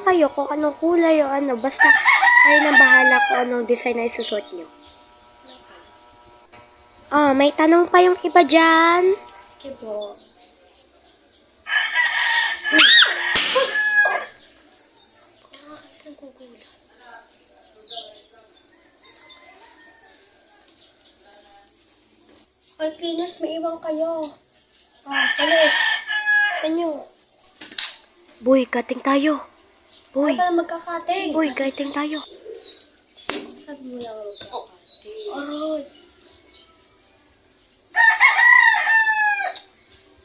kayo kung anong kulay o ano. Basta kayo nang bahala kung anong design na isusuot nyo. Oh, may tanong pa yung iba dyan. Okay po. Kaya kasi nang gugulat. Ay, cleaners, may iwan kayo. Alis. Saan nyo? Boy, cutting tayo. Boy, Ay, magkakating. boy, cutting tayo. Sabi mo lang magkakating. Aray.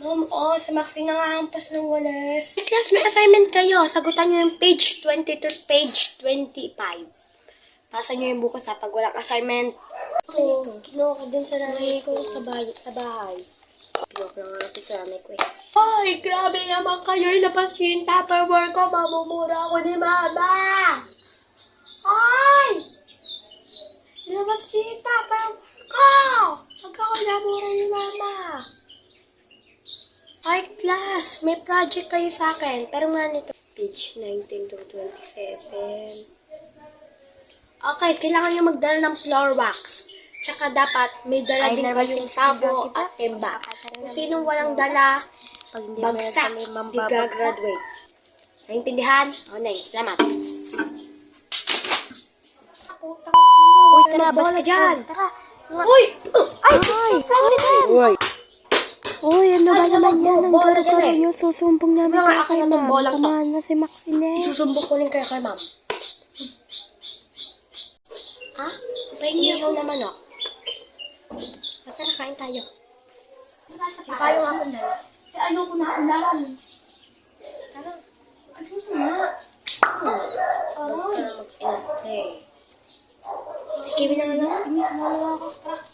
Ma'am, si Maxine nangahampas ng walis. Hey, class, may assignment kayo. Sagutan nyo yung page 20 to page 25. Pasa nyo yung bukas ha, pag walang assignment. Ako, kinuha ka din sa nanay ko sa bahay. Kinuha ko lang natin sa nanay ko eh. Ay, grabe naman kayo. Ilabas yung Tupperware ko. Mamumura ako ni Mama. Ay! Ilabas yung Tupperware ko. Huwag ako namura ni Mama. Ay, class, may project kayo sa akin. Pero nga nito, page 19 to 27. Okay, kailangan nyo magdala ng floor wax. Tsaka dapat may dala din kayong tabo at timba. Kung sinong walang dala, bagsak, di gagraduate. Naintindihan? O, Nay, salamat. Uy, tara, bas ka dyan. Tara. Uy! Ay, Mr. President! Uy, ano ba naman yan? Ang garo-garo nyo. Susumbong namin kayo kay ma'am. Kumahan na si Maxine. Isusumbong ko rin kayo kay Ma'am. Ha? Pahingi ako naman, oh. Tara, kain tayo. Yung kayo nga akong dala. Ayoko na ulan. Tara. Ayoko na. Huwag ka na mag-inarte. Sige, binangan lang. Inis na ako. Tara.